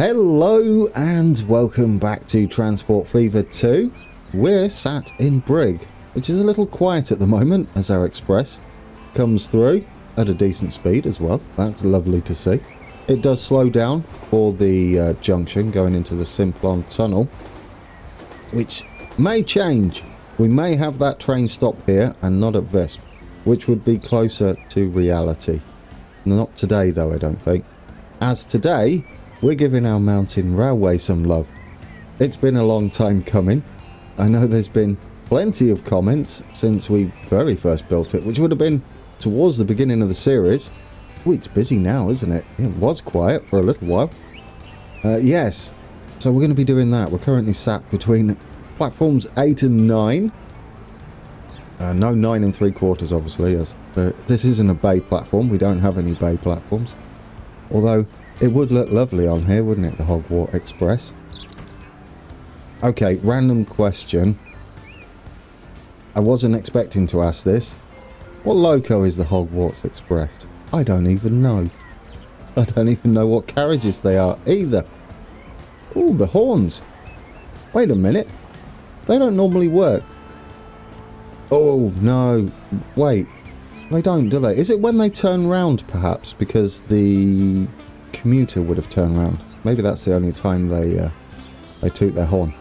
Hello and welcome back to Transport Fever 2. We're sat in Brig, which is a little quiet at the moment as our express comes through at a decent speed as well. That's lovely to see. It does slow down for the junction going into the Simplon Tunnel, which may change. We may have that train stop here and not at Visp, which would be closer to reality. Not today though, I don't think. As today, we're giving our mountain railway some love. It's been a long time coming. I know there's been plenty of comments since we very first built it, which would have been towards the beginning of the series. Oh, it's busy now, isn't it? It was quiet for a little while. Yes, so we're going to be doing that. We're currently sat between platforms 8 and 9. No 9 and 3/4, obviously, as this isn't a bay platform. We don't have any bay platforms. Although it would look lovely on here, wouldn't it? The Hogwarts Express. Okay, random question. I wasn't expecting to ask this. What loco is the Hogwarts Express? I don't even know. I don't even know what carriages they are either. Oh, the horns. Wait a minute. They don't normally work. Oh, no. Wait. They don't, do they? Is it when they turn round, perhaps? Because the commuter would have turned round. Maybe that's the only time they toot their horn.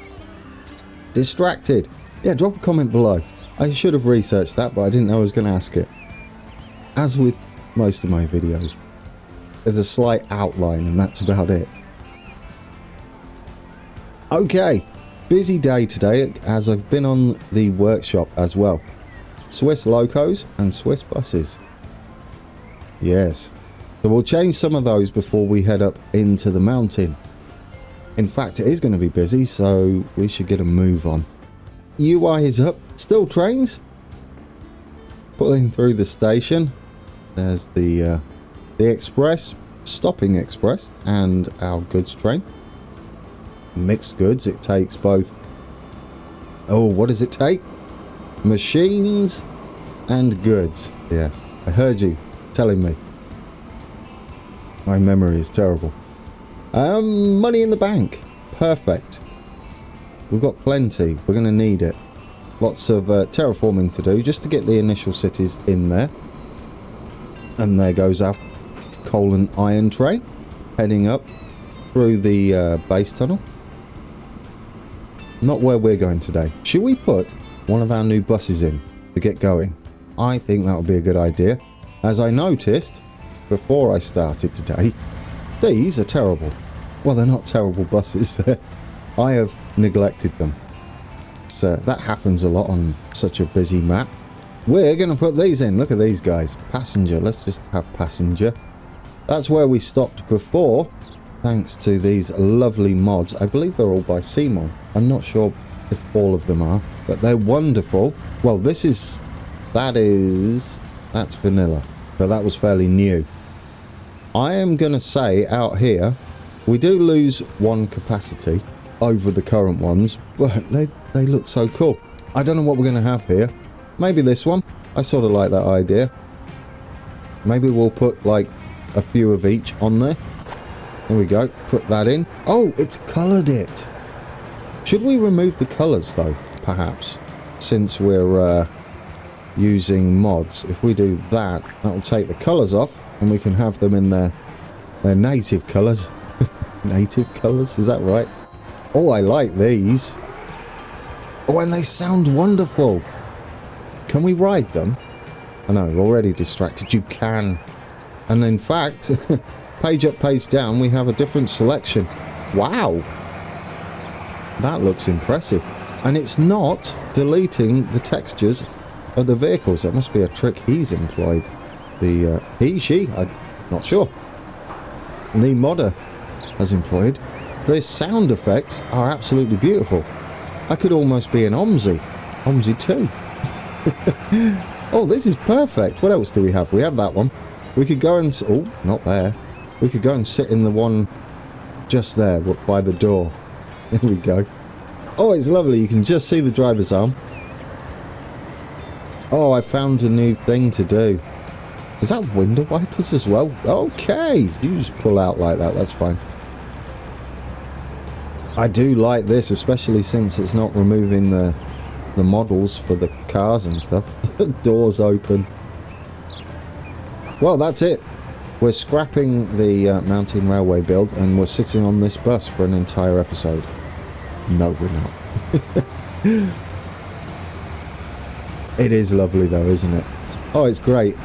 Distracted. Yeah, drop a comment below. I should have researched that, but I didn't know I was going to ask it. As with most of my videos, there's a slight outline and that's about it. Okay, busy day today as I've been on the workshop as well. Swiss locos and Swiss buses. Yes. So we'll change some of those before we head up into the mountain. In fact, it is going to be busy, so we should get a move on. UI is up. Still trains. Pulling through the station. There's the express, stopping express, and our goods train. Mixed goods. It takes both. Oh, what does it take? Machines and goods. Yes, I heard you telling me. My memory is terrible. Money in the bank. Perfect. We've got plenty. We're going to need it. Lots of terraforming to do just to get the initial cities in there. And there goes our coal and iron train heading up through the base tunnel. Not where we're going today. Should we put one of our new buses in to get going? I think that would be a good idea. As I noticed before I started today, these are terrible. Well, they're not terrible buses. I have neglected them. So that happens a lot on such a busy map. We're going to put these in. Look at these guys. Passenger. Let's just have passenger. That's where we stopped before, thanks to these lovely mods. I believe they're all by Simon. I'm not sure if all of them are, but they're wonderful. Well, that's vanilla. So that was fairly new. I am going to say out here, we do lose one capacity over the current ones, but they look so cool. I don't know what we're going to have here. Maybe this one. I sort of like that idea. Maybe we'll put like a few of each on there. There we go. Put that in. Oh, it's coloured it. Should we remove the colours though, perhaps? Since we're using mods. If we do that, that will take the colours off and we can have them in their native colours. Native colours, is that right? Oh, I like these. Oh, and they sound wonderful. Can we ride them? I know, already distracted. You can. And in fact, page up, page down, we have a different selection. Wow. That looks impressive. And it's not deleting the textures of the vehicles. That must be a trick he's employed. He, she, I'm not sure. The modder has employed. The sound effects are absolutely beautiful. I could almost be an OMSI. OMSI 2. Oh, this is perfect. What else do we have? We have that one. We could go and... Oh, not there. We could go and sit in the one just there by the door. There we go. Oh, it's lovely. You can just see the driver's arm. Oh, I found a new thing to do. Is that window wipers as well? Okay. You just pull out like that. That's fine. I do like this, especially since it's not removing the models for the cars and stuff. The doors open. Well, that's it. We're scrapping the mountain railway build and we're sitting on this bus for an entire episode. No, we're not. It is lovely though, isn't it? Oh, it's great.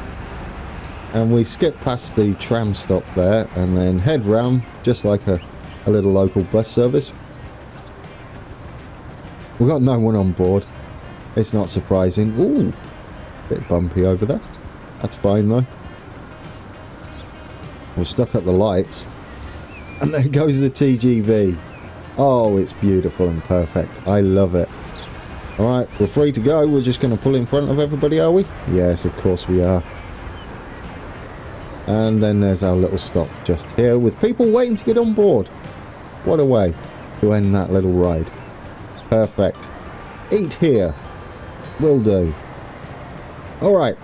And we skip past the tram stop there and then head round just like a little local bus service. We've got no one on board. It's not surprising. Ooh, bit bumpy over there. That's fine though. We're stuck at the lights. And there goes the TGV. Oh, it's beautiful and perfect. I love it. Alright, we're free to go. We're just going to pull in front of everybody, are we? Yes, of course we are. And then there's our little stop just here with people waiting to get on board. What a way to end that little ride. Perfect. Eat here. Will do. Alright,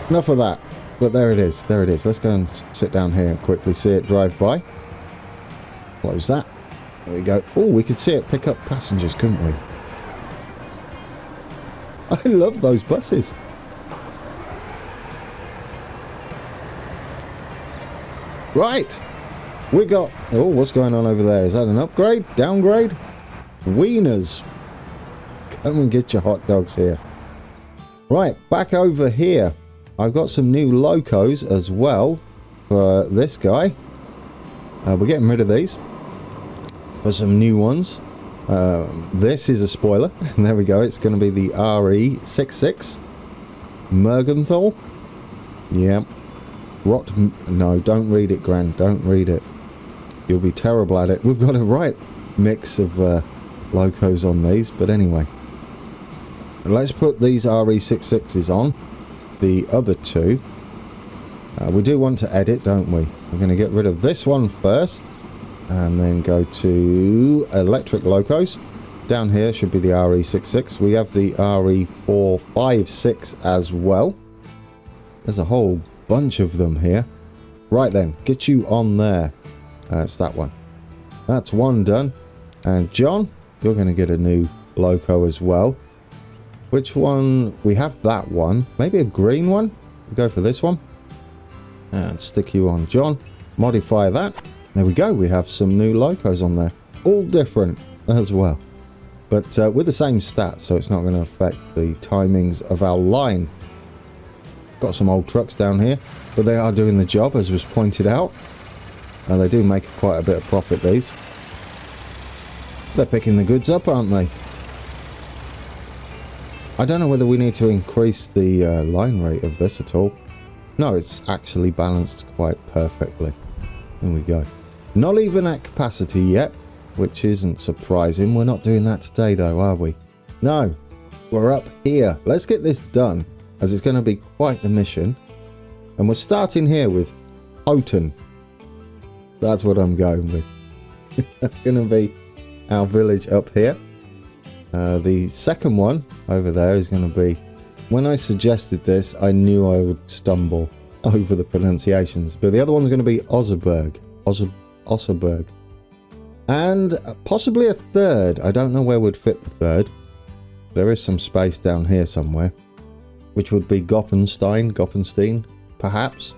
enough of that. But there it is. There it is. Let's go and sit down here and quickly see it drive by. Close that. There we go. Oh, we could see it pick up passengers, couldn't we? I love those buses. Right. We got... Oh, what's going on over there? Is that an upgrade? Downgrade? Wieners. Come and get your hot dogs here. Right, back over here. I've got some new locos as well for this guy. We're getting rid of these. For some new ones. This is a spoiler. There we go. It's going to be the RE66. Mergenthal. Yeah. No, don't read it, Gran. Don't read it. You'll be terrible at it. We've got a right mix of locos on these. But anyway. Let's put these RE66s on. The other two. We do want to edit, don't we? We're going to get rid of this one first. And then go to electric locos. Down here should be the RE66. We have the RE456 as well. There's a whole bunch of them here. Right then, get you on there. It's that one. That's one done. And John, you're going to get a new loco as well. Which one? We have that one. Maybe a green one. We'll go for this one. And stick you on, John. Modify that. There we go. We have some new locos on there. All different as well. But with the same stats, so it's not going to affect the timings of our line. Got some old trucks down here, but they are doing the job, as was pointed out. And they do make quite a bit of profit, these. They're picking the goods up, aren't they? I don't know whether we need to increase the line rate of this at all. No, it's actually balanced quite perfectly. There we go. Not even at capacity yet, which isn't surprising. We're not doing that today though, are we? No, we're up here. Let's get this done, as it's going to be quite the mission. And we're starting here with Houghton. That's what I'm going with. That's going to be our village up here. The second one over there is going to be... When I suggested this, I knew I would stumble over the pronunciations. But the other one's going to be Osserberg. Osserberg. And possibly a third. I don't know where would fit the third. There is some space down here somewhere. Which would be Goppenstein, perhaps.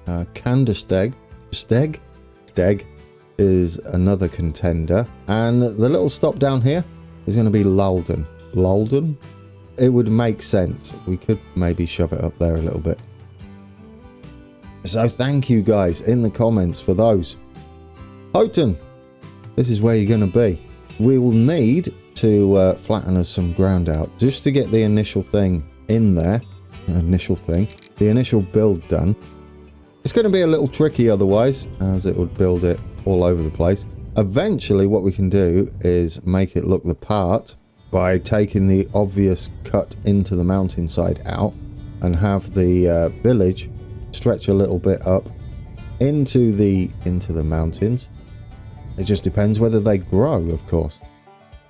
Kandersteg. Steg is another contender. And the little stop down here is going to be Lalden. Lalden? It would make sense. We could maybe shove it up there a little bit. So thank you guys in the comments for those. Houghton, this is where you're going to be. We will need to flatten us some ground out just to get the initial thing in there. The initial build done. It's going to be a little tricky otherwise, as it would build it all over the place. Eventually what we can do is make it look the part by taking the obvious cut into the mountainside out and have the village stretch a little bit up into the mountains. It just depends whether they grow, of course.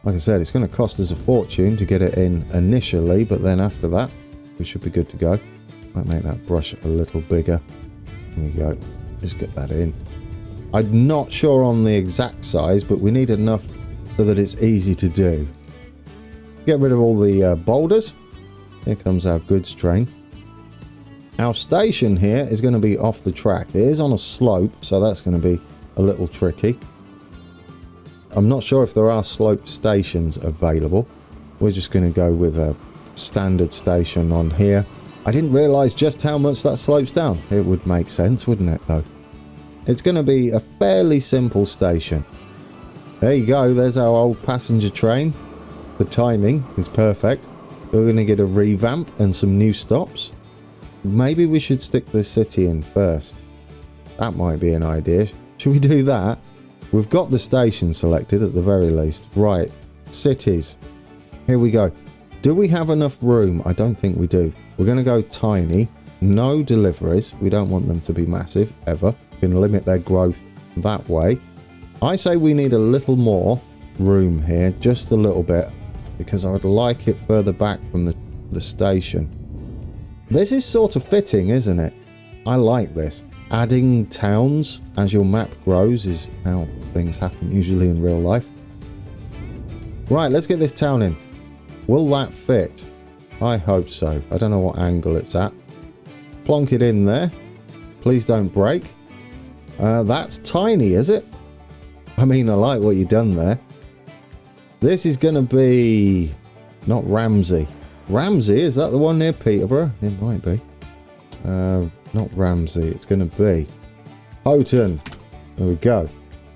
Like I said, it's going to cost us a fortune to get it in initially, but then after that we should be good to go. Might make that brush a little bigger. There we go. Just get that in. I'm not sure on the exact size, but we need enough so that it's easy to do. Get rid of all the boulders. Here comes our goods train. Our station here is going to be off the track. It is on a slope, so that's going to be a little tricky. I'm not sure if there are sloped stations available. We're just going to go with a standard station on here. I didn't realise just how much that slopes down. It would make sense, wouldn't it, though? It's going to be a fairly simple station. There you go. There's our old passenger train. The timing is perfect. We're going to get a revamp and some new stops. Maybe we should stick the city in first. That might be an idea. Should we do that? We've got the station selected at the very least. Right. Cities. Here we go. Do we have enough room? I don't think we do. We're going to go tiny. No deliveries. We don't want them to be massive, ever. We can limit their growth that way. I say we need a little more room here. Just a little bit. Because I would like it further back from the station. This is sort of fitting, isn't it? I like this. Adding towns as your map grows is how things happen usually in real life. Right, let's get this town in. Will that fit? I hope so. I don't know what angle it's at. Plonk it in there. Please don't break. That's tiny, is it? I mean, I like what you've done there. This is going to be... not Ramsey. Ramsey? Is that the one near Peterborough? It might be. Not Ramsey. It's going to be Houghton. There we go.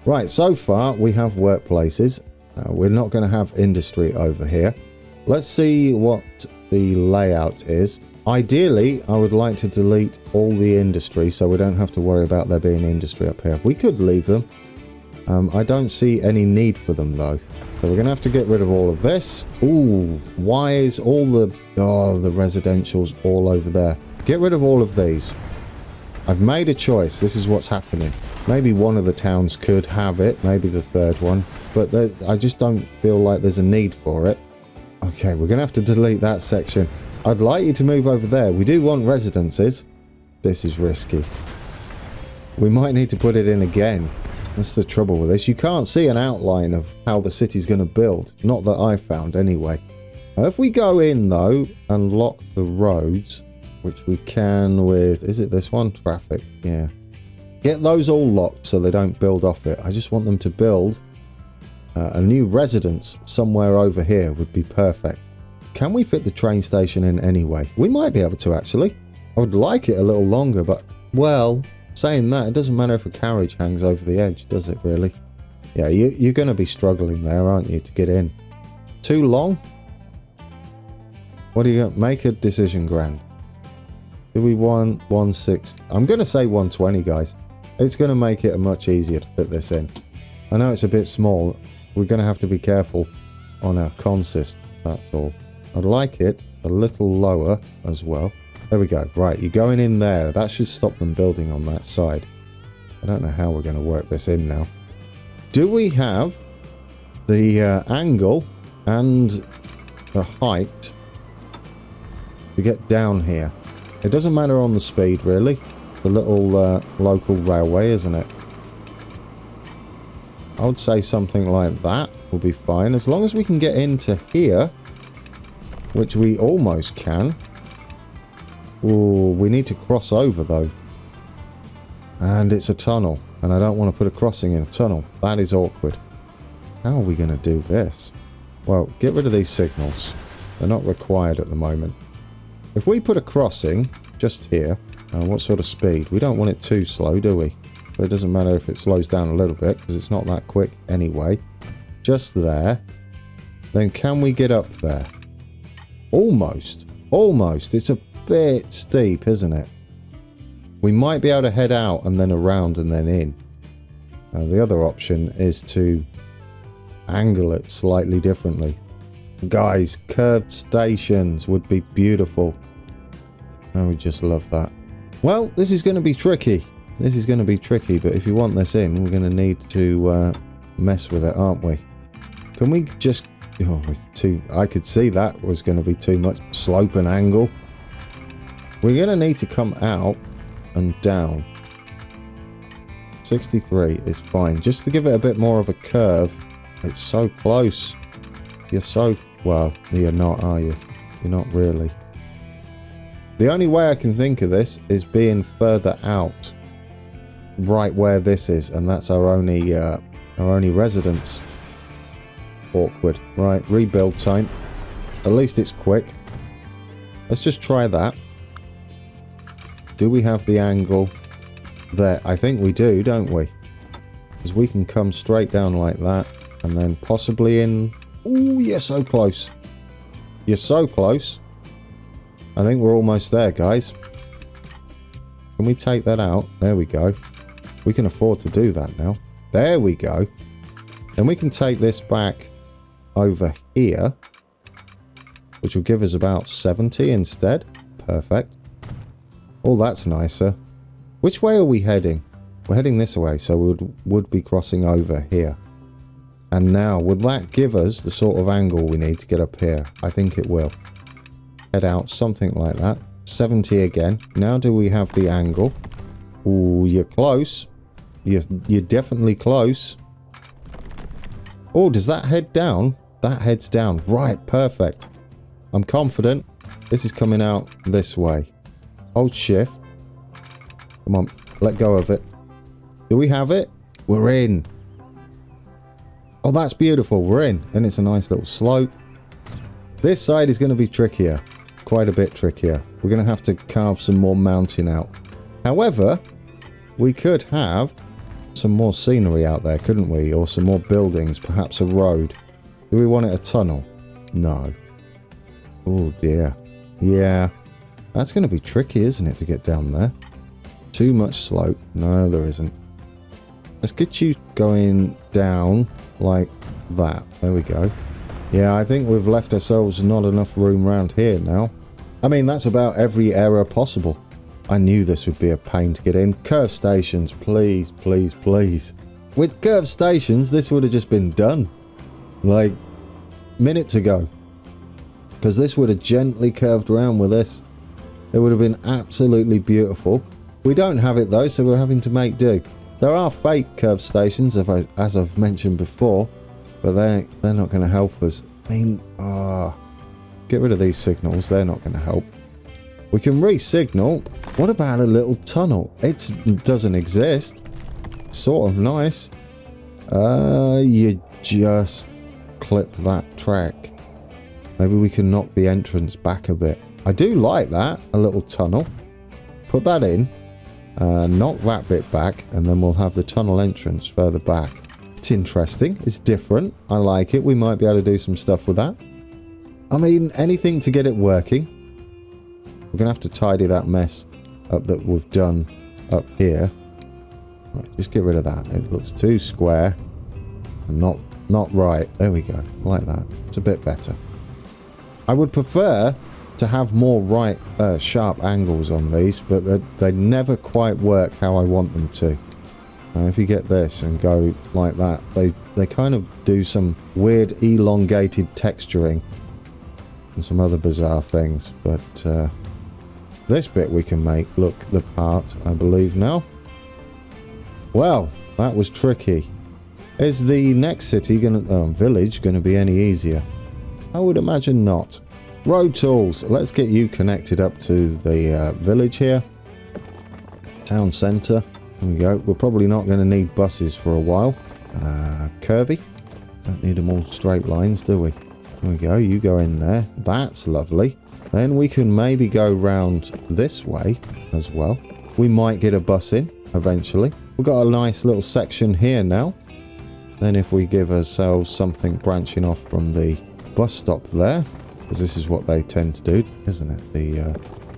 Right, so far we have workplaces. We're not going to have industry over here. Let's see what the layout is. Ideally, I would like to delete all the industry so we don't have to worry about there being industry up here. We could leave them. I don't see any need for them though. So we're going to have to get rid of all of this. Ooh, why is all the... oh, the residentials all over there. Get rid of all of these. I've made a choice. This is what's happening. Maybe one of the towns could have it. Maybe the third one. But I just don't feel like there's a need for it. Okay, we're going to have to delete that section. I'd like you to move over there. We do want residences. This is risky. We might need to put it in again. That's the trouble with this. You can't see an outline of how the city's going to build. Not that I found anyway. Now, if we go in though and lock the roads, which we can with... is it this one? Traffic. Yeah. Get those all locked so they don't build off it. I just want them to build a new residence somewhere over here would be perfect. Can we fit the train station in anyway? We might be able to actually. I would like it a little longer, but well... saying that, it doesn't matter if a carriage hangs over the edge, does it really? Yeah, you're going to be struggling there, aren't you, to get in? Too long? What do you got? Make a decision, Grand. Do we want 160? I'm going to say 120, guys. It's going to make it much easier to fit this in. I know it's a bit small. We're going to have to be careful on our consist, that's all. I'd like it a little lower as well. There we go. Right, you're going in there. That should stop them building on that side. I don't know how we're going to work this in now. Do we have the angle and the height to get down here? It doesn't matter on the speed, really. The little local railway, isn't it? I would say something like that will be fine. As long as we can get into here, which we almost can. Ooh, we need to cross over though. And it's a tunnel. And I don't want to put a crossing in a tunnel. That is awkward. How are we going to do this? Well, get rid of these signals. They're not required at the moment. If we put a crossing just here, what sort of speed? We don't want it too slow, do we? But it doesn't matter if it slows down a little bit because it's not that quick anyway. Just there. Then can we get up there? Almost. Almost. It's a bit steep, isn't it? We might be able to head out and then around and then in. The other option is to angle it slightly differently. Guys, curved stations would be beautiful. I would just love that. Well, this is going to be tricky. This is going to be tricky, but if you want this in, we're going to need to mess with it, aren't we? Can we just... oh, it's too... I could see that was going to be too much slope and angle. We're going to need to come out and down. 63 is fine. Just to give it a bit more of a curve It's so close. You're so... Well, you're not, are you? You're not really. The only way I can think of this is being further out. Right where this is. And that's our only residence. Awkward. Right, rebuild time. At least it's quick. Let's just try that. Do we have the angle there? I think we do, don't we? Because we can come straight down like that. And then possibly in... Ooh, you're so close. You're so close. I think we're almost there, guys. Can we take that out? There we go. We can afford to do that now. There we go. Then we can take this back over here. Which will give us about 70 instead. Perfect. Oh, that's nicer. Which way are we heading? We're heading this way, so we would be crossing over here. And now, would that give us the sort of angle we need to get up here? I think it will. Head out, something like that. 70 again. Now do we have the angle? Ooh, you're close. You're definitely close. Oh, does that head down? That heads down. Right, perfect. I'm confident. This is coming out this way. Hold shift. Come on, let go of it. Do we have it? We're in. Oh, that's beautiful. We're in. And it's a nice little slope. This side is going to be trickier. Quite a bit trickier. We're going to have to carve some more mountain out. However, we could have some more scenery out there, couldn't we? Or some more buildings, perhaps a road. Do we want it a tunnel? No. Oh dear. Yeah. That's going to be tricky, isn't it, to get down there? Too much slope. No, there isn't. Let's get you going down like that. There we go. Yeah, I think we've left ourselves not enough room around here now. I mean, that's about every error possible. I knew this would be a pain to get in. Curve stations, please, please, please. With curve stations, this would have just been done. Like, minutes ago. Because this would have gently curved around with this. It would have been absolutely beautiful. We don't have it though, so we're having to make do. There are fake curve stations, as I've mentioned before, but they're not going to help us. I mean, get rid of these signals. They're not going to help. We can re-signal. What about a little tunnel? It doesn't exist. Sort of nice. You just clip that track. Maybe we can knock the entrance back a bit. I do like that. A little tunnel. Put that in. Knock that bit back, and then we'll have the tunnel entrance further back. It's interesting. It's different. I like it. We might be able to do some stuff with that. I mean, anything to get it working. We're going to have to tidy that mess up that we've done up here. Right, just get rid of that. It looks too square and not right. There we go. Like that. It's a bit better. I would prefer to have more right sharp angles on these, but they never quite work how I want them to. Now if you get this and go like that, they kind of do some weird elongated texturing and some other bizarre things, but this bit we can make look the part, I believe now. Well, that was tricky. Is the next city village gonna be any easier? I would imagine not. Road tools. Let's get you connected up to the village here. Town centre. There we go. We're probably not going to need buses for a while. Curvy. Don't need them all straight lines, do we? There we go. You go in there. That's lovely. Then we can maybe go round this way as well. We might get a bus in eventually. We've got a nice little section here now. Then if we give ourselves something branching off from the bus stop there, because this is what they tend to do, isn't it?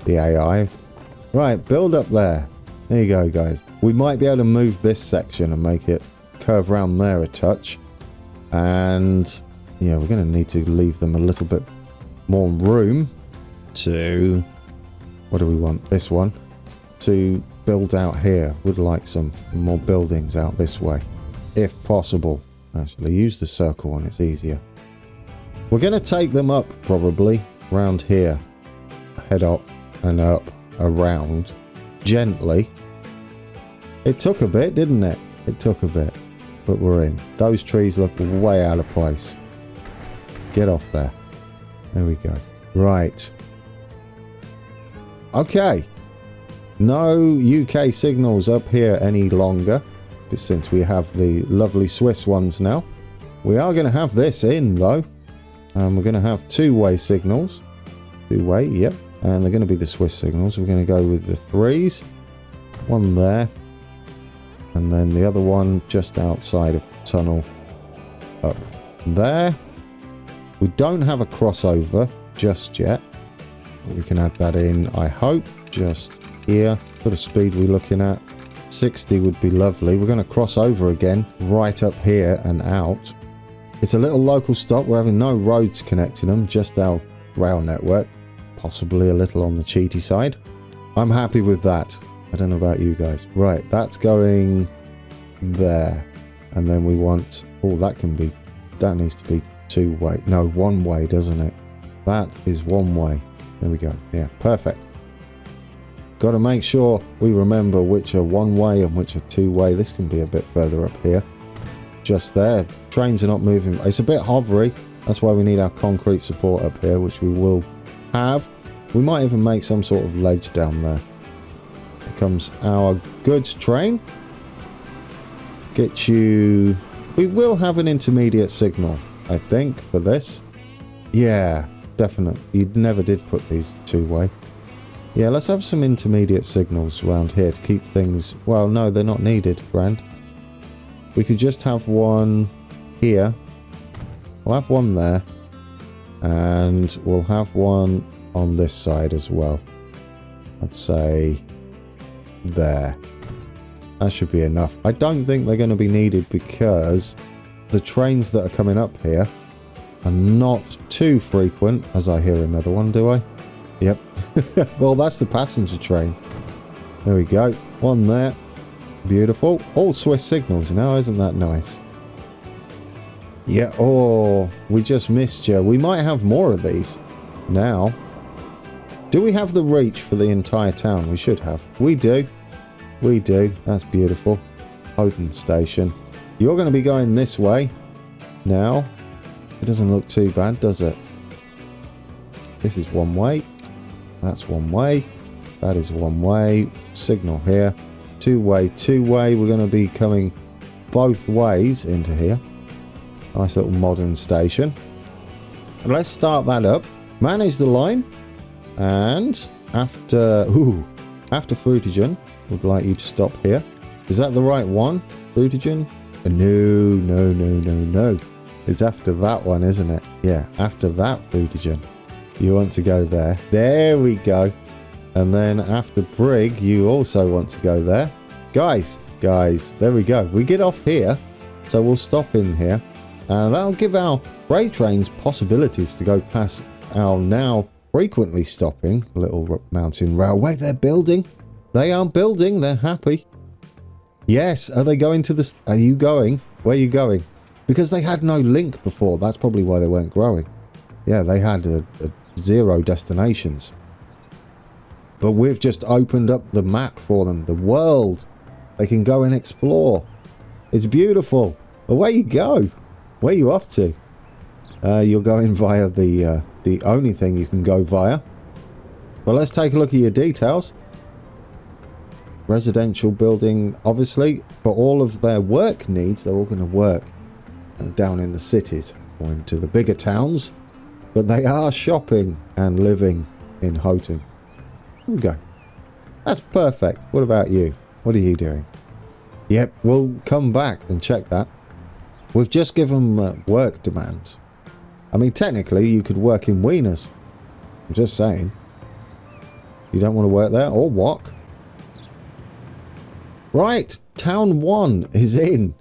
The AI. Right, build up there. There you go, guys. We might be able to move this section and make it curve around there a touch. And yeah, we're going to need to leave them a little bit more room to... What do we want? This one. To build out here. Would like some more buildings out this way. If possible. Actually, use the circle one. It's easier. We're going to take them up, probably, around here. Head up and up, around, gently. It took a bit, didn't it? It took a bit. but we're in. Those trees look way out of place. Get off there. There we go. Right. Okay. No UK signals up here any longer, since we have the lovely Swiss ones now. We are going to have this in, though. And we're going to have two-way signals. Two-way, yep. And they're going to be the Swiss signals. We're going to go with the 3s. One there. And then the other one just outside of the tunnel. Up there. We don't have a crossover just yet. But we can add that in, I hope, just here. What speed we're looking at? 60 would be lovely. We're going to cross over again right up here and out. It's a little local stop. We're having no roads connecting them, just our rail network. Possibly a little on the cheaty side. I'm happy with that. I don't know about you guys. Right, that's going there. And then we want... Oh, that needs to be two-way. No, one-way, doesn't it? That is one-way. There we go. Yeah, perfect. Got to make sure we remember which are one-way and which are two-way. This can be a bit further up here. Just there. Trains are not moving. It's a bit hovery. That's why we need our concrete support up here, which we will have. We might even make some sort of ledge down there. Here comes our goods train. Get you... We will have an intermediate signal, I think, for this. Yeah, definitely. You never did put these two-way. Yeah, let's have some intermediate signals around here to keep things... Well, no, they're not needed, Grand. We could just have one here. We'll have one there. And we'll have one on this side as well. I'd say there. That should be enough. I don't think they're going to be needed because the trains that are coming up here are not too frequent. As I hear another one, do I? Yep. Well, that's the passenger train. There we go. One there. Beautiful. All Swiss signals now, isn't that nice? Yeah, oh, we just missed you. We might have more of these now. Do we have the reach for the entire town? We should have. We do. We do. That's beautiful. Houghton Station. You're going to be going this way now. It doesn't look too bad, does it? This is one way. That's one way. That is one way. Signal here. Two-way, two-way. We're going to be coming both ways into here. Nice little modern station. Let's start that up. Manage the line. And after Frutigen, would like you to stop here. Is that the right one? Frutigen? No. It's after that one, isn't it? Yeah, after that Frutigen. You want to go there. There we go. And then after Brig, you also want to go there. Guys, there we go. We get off here, so we'll stop in here. And that'll give our freight trains possibilities to go past our now frequently stopping little mountain railway. They're building. They are building. They're happy. Yes. Are they going to the... Are you going? Where are you going? Because they had no link before. That's probably why they weren't growing. Yeah, they had a 0 destinations. But we've just opened up the map for them. The world. They can go and explore. It's beautiful. Away you go. Where are you off to? You're going via the only thing you can go via. Well, let's take a look at your details. Residential building, obviously, for all of their work needs, they're all going to work down in the cities or into the bigger towns. But they are shopping and living in Houghton. Here we go. That's perfect. What about you? What are you doing? Yep, we'll come back and check that. We've just given them work demands. I mean, technically, you could work in Wieners. I'm just saying. You don't want to work there or walk. Right, Town 1 is in.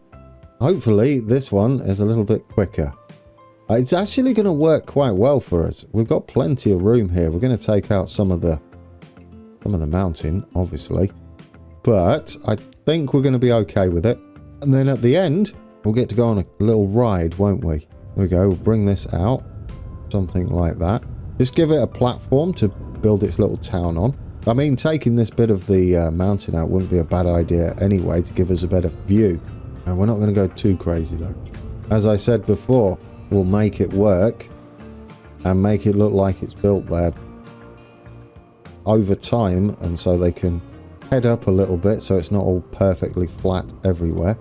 Hopefully, this one is a little bit quicker. It's actually going to work quite well for us. We've got plenty of room here. We're going to take out some of the mountain, obviously. But I think we're going to be okay with it. And then at the end, we'll get to go on a little ride, won't we? There we go. We'll bring this out. Something like that. Just give it a platform to build its little town on. I mean, taking this bit of the mountain out wouldn't be a bad idea anyway to give us a better view. And we're not going to go too crazy though. As I said before, we'll make it work and make it look like it's built there over time, and so they can head up a little bit so it's not all perfectly flat everywhere.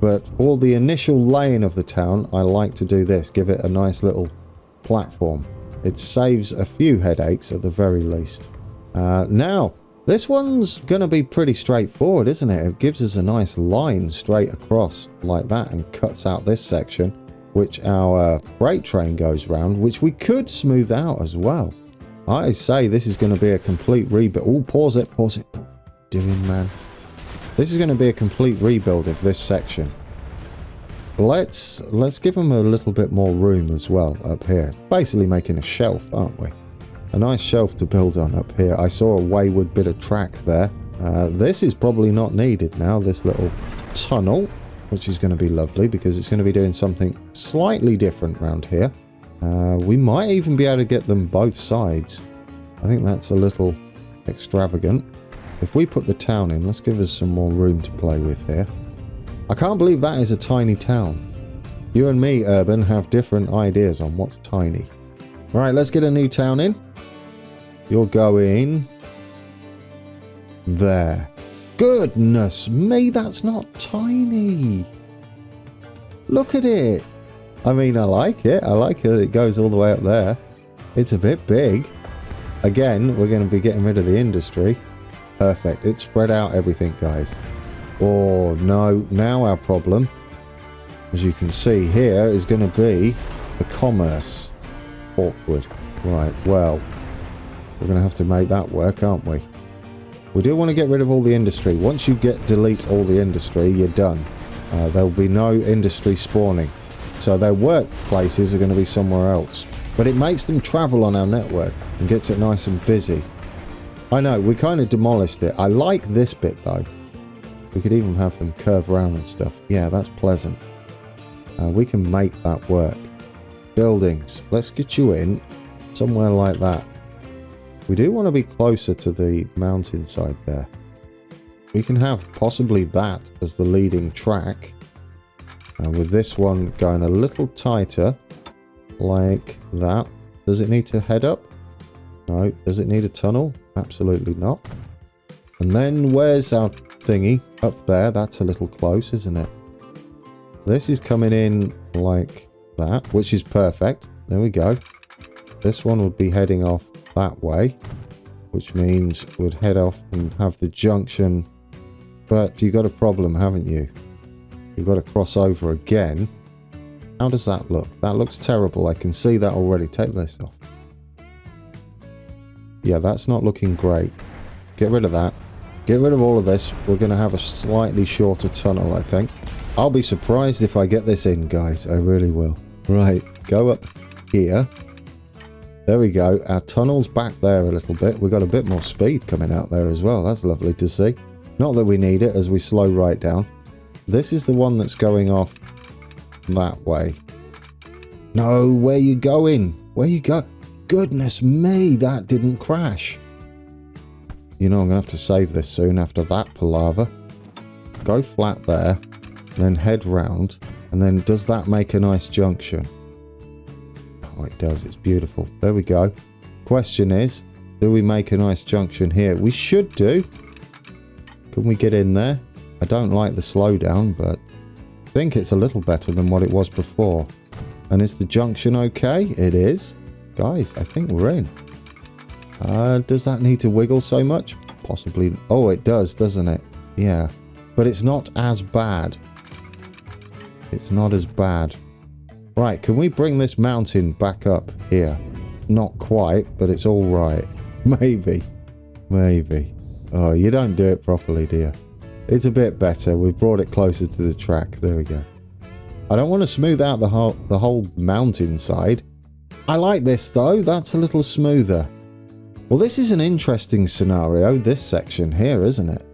But for the initial laying of the town, I like to do this, give it a nice little platform. It saves a few headaches at the very least. Now, this one's going to be pretty straightforward, isn't it? It gives us a nice line straight across like that and cuts out this section, which our freight train goes round, which we could smooth out as well. I say this is going to be a complete rebuild. Oh, pause it. Doing, man. This is going to be a complete rebuild of this section. Let's give them a little bit more room as well up here. Basically making a shelf, aren't we? A nice shelf to build on up here. I saw a wayward bit of track there. This is probably not needed now, this little tunnel, which is going to be lovely because it's going to be doing something slightly different around here. We might even be able to get them both sides. I think that's a little extravagant. If we put the town in, let's give us some more room to play with here. I can't believe that is a tiny town. You and me, Urban, have different ideas on what's tiny. Right, let's get a new town in. You're going there. Goodness me, that's not tiny. Look at it. I mean, I like it. I like it that it goes all the way up there. It's a bit big. Again, we're going to be getting rid of the industry. Perfect. It's spread out everything, guys. Oh, no. Now our problem, as you can see here, is going to be the commerce. Awkward. Right, well, we're going to have to make that work, aren't we? We do want to get rid of all the industry. Once you delete all the industry, you're done. There will be no industry spawning. So their workplaces are going to be somewhere else. But it makes them travel on our network and gets it nice and busy. I know, we kind of demolished it. I like this bit though. We could even have them curve around and stuff. Yeah, that's pleasant. We can make that work. Buildings. Let's get you in somewhere like that. We do want to be closer to the mountainside there. We can have possibly that as the leading track. With this one going a little tighter, like that. Does it need to head up? No. Does it need a tunnel? Absolutely not. And then where's our thingy? Up there. That's a little close, isn't it? This is coming in like that, which is perfect. There we go. This one would be heading off that way, which means we'd head off and have the junction. But you got a problem, haven't you? You've got to cross over again. How does that look? That looks terrible. I can see that already. Take this off. Yeah, that's not looking great. Get rid of that. Get rid of all of this. We're going to have a slightly shorter tunnel, I think. I'll be surprised if I get this in, guys. I really will. Right, go up here. There we go. Our tunnel's back there a little bit. We've got a bit more speed coming out there as well. That's lovely to see. Not that we need it as we slow right down. This is the one that's going off that way. No, where you going? Where you go? Goodness me, that didn't crash. You know, I'm going to have to save this soon after that palaver. Go flat there, then head round, and then does that make a nice junction? Oh, it does. It's beautiful. There we go. Question is, do we make a nice junction here? We should do. Can we get in there? I don't like the slowdown, but I think it's a little better than what it was before. And is the junction okay? It is. Guys, I think we're in. Does that need to wiggle so much? Possibly. Oh, it does, doesn't it? Yeah. But it's not as bad. It's not as bad. Right, can we bring this mountain back up here? Not quite, but it's all right. Maybe. Maybe. Oh, you don't do it properly, do you? It's a bit better. We've brought it closer to the track. There we go. I don't want to smooth out the whole mountainside. I like this, though. That's a little smoother. Well, this is an interesting scenario, this section here, isn't it?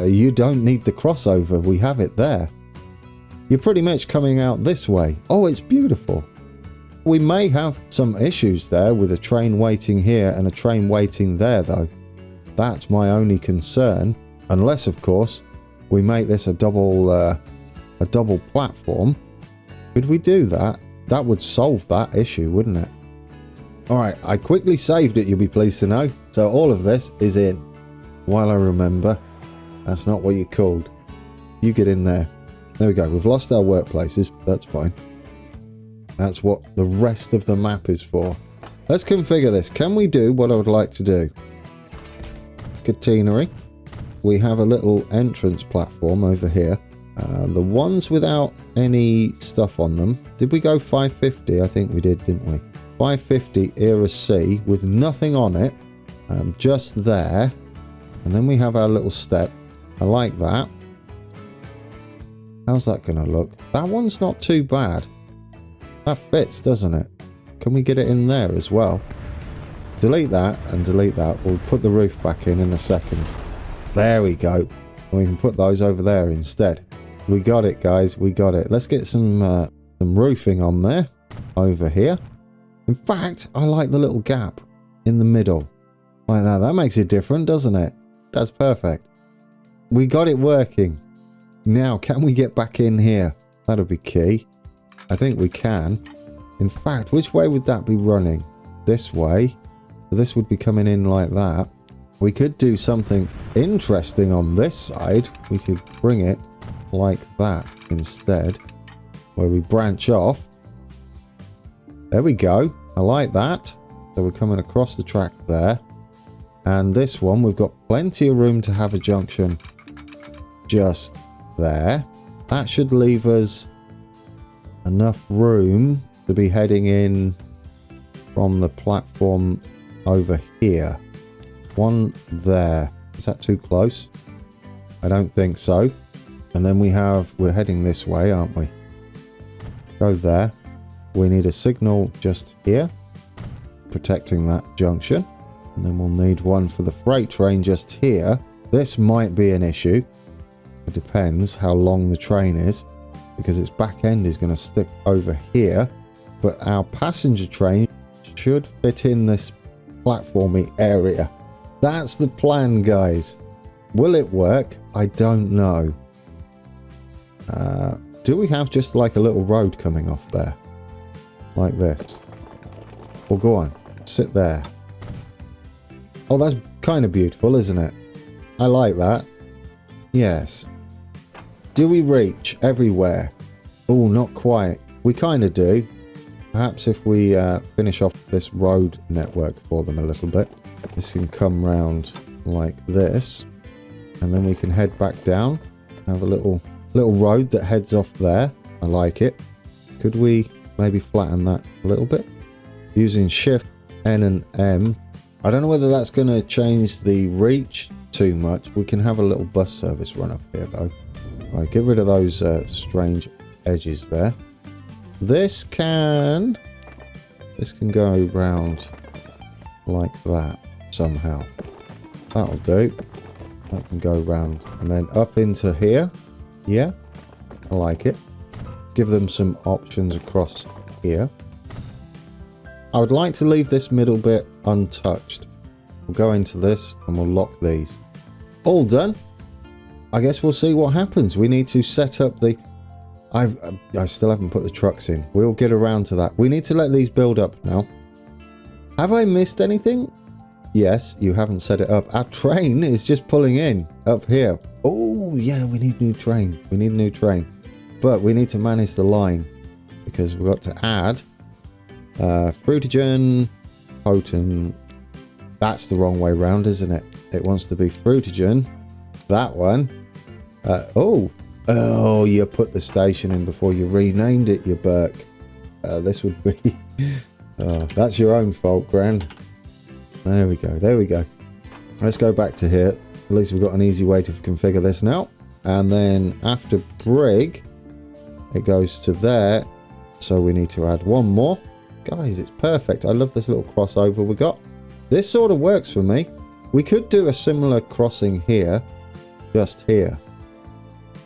You don't need the crossover. We have it there. You're pretty much coming out this way. Oh, it's beautiful. We may have some issues there with a train waiting here and a train waiting there, though. That's my only concern. Unless, of course, we make this a double platform. Could we do that? That would solve that issue, wouldn't it? Alright, I quickly saved it, you'll be pleased to know. So all of this is in. While I remember, that's not what you called. You get in there. There we go. We've lost our workplaces. That's fine. That's what the rest of the map is for. Let's configure this. Can we do what I would like to do? Catenary. We have a little entrance platform over here. The ones without any stuff on them. Did we go 550? I think we did, didn't we? 550 Era C with nothing on it. Just there. And then we have our little step. I like that. How's that going to look? That one's not too bad. That fits, doesn't it? Can we get it in there as well? Delete that and delete that. We'll put the roof back in a second. There we go. We can put those over there instead. We got it, guys. We got it. Let's get some roofing on there. Over here. In fact, I like the little gap in the middle. Like that. That makes it different, doesn't it? That's perfect. We got it working. Now, can we get back in here? That'll be key. I think we can. In fact, which way would that be running? This way. This would be coming in like that. We could do something interesting on this side. We could bring it like that instead, where we branch off. There we go. I like that. So we're coming across the track there. And this one, we've got plenty of room to have a junction just there. That should leave us enough room to be heading in from the platform over here. One there. Is that too close? I don't think so. And then we're heading this way, aren't we? Go there. We need a signal just here, protecting that junction. And then we'll need one for the freight train just here. This might be an issue. It depends how long the train is, because its back end is going to stick over here. But our passenger train should fit in this platformy area. That's the plan, guys. Will it work? I don't know. Do we have just like a little road coming off there? Like this? Well, go on. Sit there. Oh, that's kind of beautiful, isn't it? I like that. Yes. Do we reach everywhere? Oh, not quite. We kind of do. Perhaps if we finish off this road network for them a little bit. This can come round like this. And then we can head back down. Have a little road that heads off there. I like it. Could we maybe flatten that a little bit? Using Shift, N and M. I don't know whether that's going to change the reach too much. We can have a little bus service run up here though. Right, get rid of those strange edges there. This can go around like that somehow. That'll do. That can go around and then up into here. Yeah, I like it. Give them some options across here. I would like to leave this middle bit untouched. We'll go into this and we'll lock these. All done. I guess we'll see what happens. We need to set up the... I still haven't put the trucks in. We'll get around to that. We need to let these build up now. Have I missed anything? Yes, you haven't set it up. Our train is just pulling in up here. Oh, yeah, we need a new train. We need a new train. But we need to manage the line because we've got to add Fruitogen, Potent. That's the wrong way round, isn't it? It wants to be Fruitogen. That one. Oh, you put the station in before you renamed it, you Burke. This would be... that's your own fault, Gran. There we go. There we go. Let's go back to here. At least we've got an easy way to configure this now. And then after Brig, it goes to there. So we need to add one more. Guys, it's perfect. I love this little crossover we got. This sort of works for me. We could do a similar crossing here. Just here.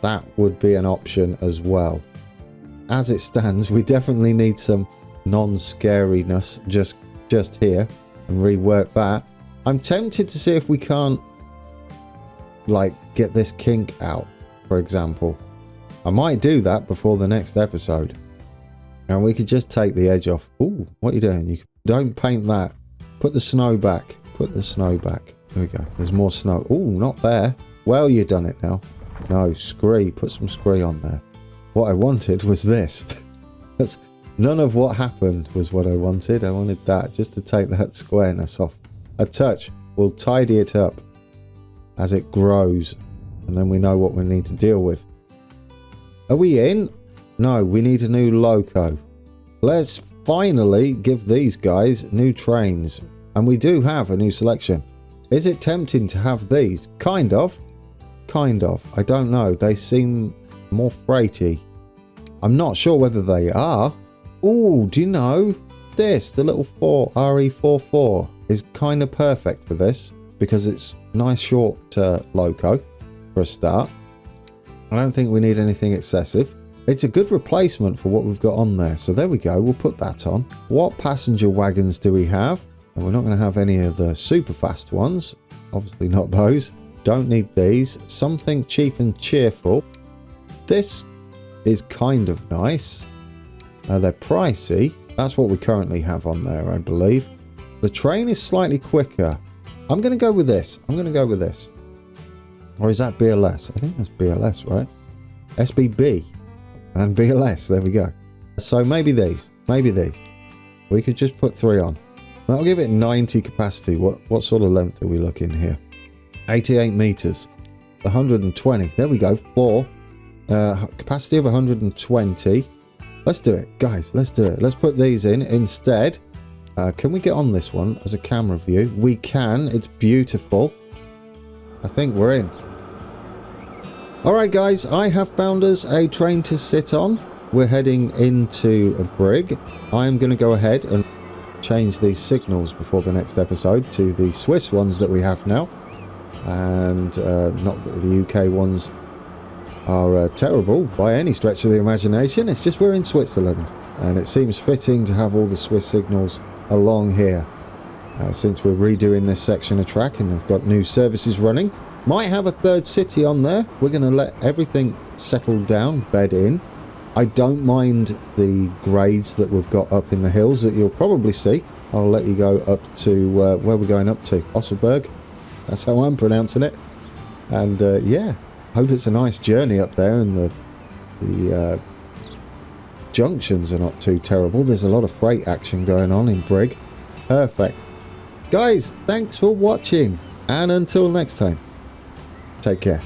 That would be an option as well. As it stands, we definitely need some non-scariness just here and rework that. I'm tempted to see if we can't like get this kink out for example. I might do that before the next episode. And we could just take the edge off. Ooh, what are you doing? You don't paint that. Put the snow back. Put the snow back. There we go. There's more snow. Ooh, not there. Well, you've done it now. No, scree. Put some scree on there. What I wanted was this. That's none of what happened was what I wanted. I wanted that just to take that squareness off. A touch. We'll tidy it up as it grows. And then we know what we need to deal with. Are we in? No, we need a new loco. Let's finally give these guys new trains. And we do have a new selection. Is it tempting to have these? Kind of. Kind of. I don't know. They seem more freighty. I'm not sure whether they are. Ooh, do you know? This, the little RE44, is kind of perfect for this. Because it's nice short loco for a start. I don't think we need anything excessive. It's a good replacement for what we've got on there. So there we go. We'll put that on. What passenger wagons do we have? And we're not going to have any of the super fast ones. Obviously not those. Don't need these. Something cheap and cheerful. This is kind of nice. They're pricey. That's what we currently have on there, I believe. The train is slightly quicker. I'm going to go with this. I'm going to go with this. Or is that BLS? I think that's BLS, right? SBB and BLS. There we go. So maybe these. Maybe these. We could just put 3 on. That'll give it 90 capacity. What sort of length are we looking here? 88 meters. 120. There we go. 4. Capacity of 120. Let's do it, guys. Let's do it. Let's put these in instead. Can we get on this one as a camera view? We can. It's beautiful. I think we're in. Alright guys, I have found us a train to sit on. We're heading into a brig. I'm going to go ahead and change these signals before the next episode to the Swiss ones that we have now. And not that the UK ones are terrible by any stretch of the imagination. It's just we're in Switzerland. And it seems fitting to have all the Swiss signals along here. Since we're redoing this section of track and we've got new services running. Might have a third city on there. We're going to let everything settle down, bed in. I don't mind the grades that we've got up in the hills that you'll probably see. I'll let you go up to where we're going up to. Osselberg. That's how I'm pronouncing it. And yeah, hope it's a nice journey up there and the junctions are not too terrible. There's a lot of freight action going on in Brig. Perfect. Guys, thanks for watching. And until next time. Take care.